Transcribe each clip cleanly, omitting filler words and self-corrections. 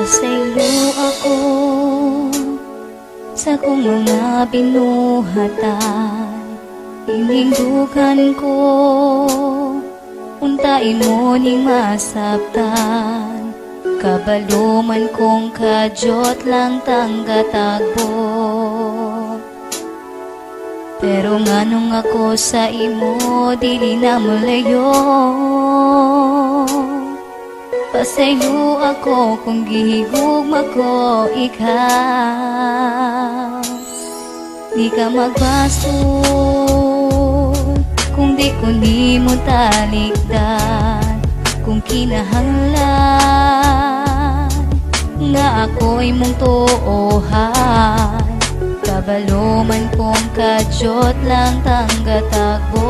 Pasaylo ako sa kong mga binuhatan. Inindugan ko, untain mo ning masabtan. Kabalo man kong kadyot lang tanggatagbo. Pero nganong ako sa imo, dili na mulayo. Pasaylo ako kung gihigugma ko ikaw. Di ka magbasol kung di ko ni mo talikdan. Kung kinahanglan nga ako'y mong tuohan. Kabalo man kong kadyot lang tanggatagbo.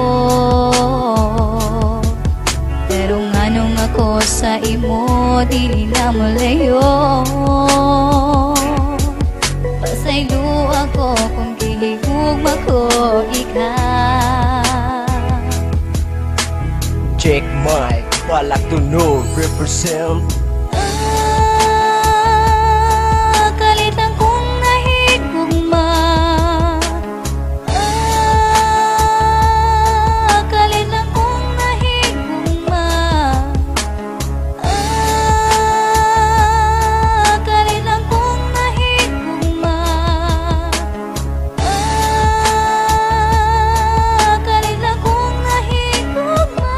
Pero nganong ako sa imo, dili na mulayo. Pasaylo ako kung gihigugma ko ikaw. Check mic, balak to know, represent. Kalitan kong nahigugma. Kalitan kong nahigugma. Kalitan kong nahigugma. Kalitan kong nahigugma.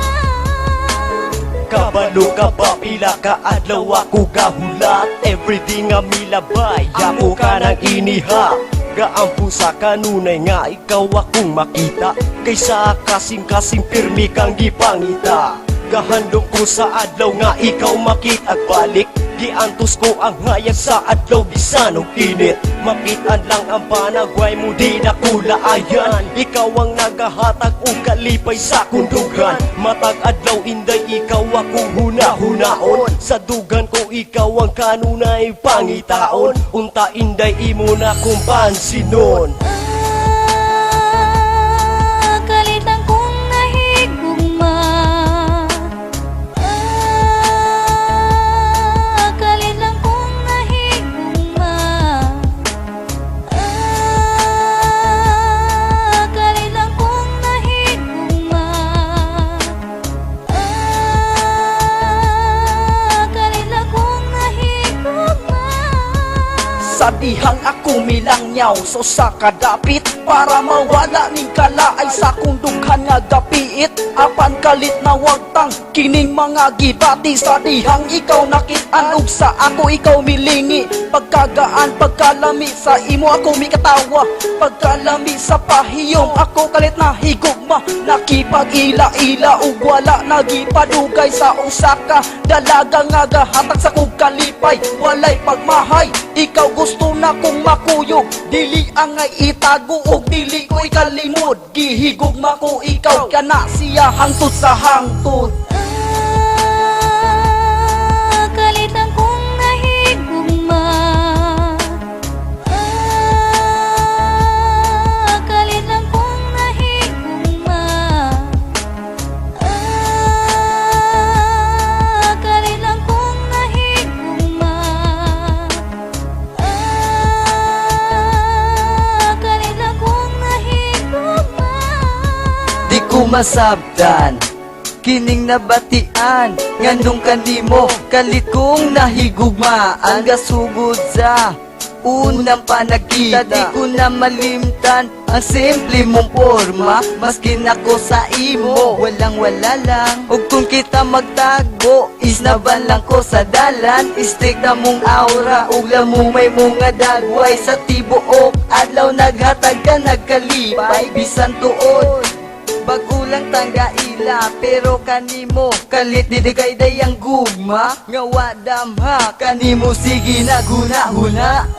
Kabalo ka ba pila ka adlaw ako gahulat. Everything nga milabay, ako ka nang iniha. Gaampo sa kanunay nga ikaw akong makita. Kaysa kasing-kasing pirmi kang gipangita. Gahandong ko sa adlaw nga ikaw makita balik. Giantos ko ang ngayag sa adlaw bisan og init. Makitaan lang ang panagway mo di na kulaayan. Ikaw ang nagahatag og kalipay sa kundugan. Matag adlaw inday ikaw akong hunahunaon. Sa dugan ko ikaw ang kanunay pangitaon. Unta inday imo na kong pansinon. Kalitan kong nahigugma. Kalitan kong nahigugma. Kalitan kong nahigugma. Kalitan kong nahigugma. Sa dihang ako milangyaw so sa kadapit para mawala ning kalaay sa kong dughan nga gapiit. Apan kalit na wagtang kining mga gibati. Sa dihang ikaw nakit-an ug sa ako ikaw milingi. Pagkagaan pagkalami sa imo ako mikatawa. Pagkalami sa pahiyom ako kalit na higugma. Nakipag-ila-ila ug wala nagipadugay sa usaka. Dalaga nga gahatag sa kong kalipay. Walay pagmahay, ikaw gusto na kong makuyog. Dili angay itago ug dili ko ikalimod. Gihigugma ko ikaw kana siya hangtod sa hangtod. Kalitan kong nahigugma. Kalitan kong nahigugma. Kalitan kong nahigugma. Kalitan kong nahigugma. Di ko masabtan kining nabatian ngandong kanimo kalit kong nahigugmaan. Gasugod sa unang panagkita, di ko na malimtan ang simple mong porma. Maskin ako sa imo, walang wala lang. Ug kung kita magtagbo, isnaban lang ko sa dalan. Istik na mong aura, ug lamong may mga dagway. Sa tibuok, adlaw naghatag ka nagkalipay. Bisan tuod bagulang tanggaila, pero kanimo kalit didi kay dayang gugma. Nga wadam ha, kanimo sige na guna-huna.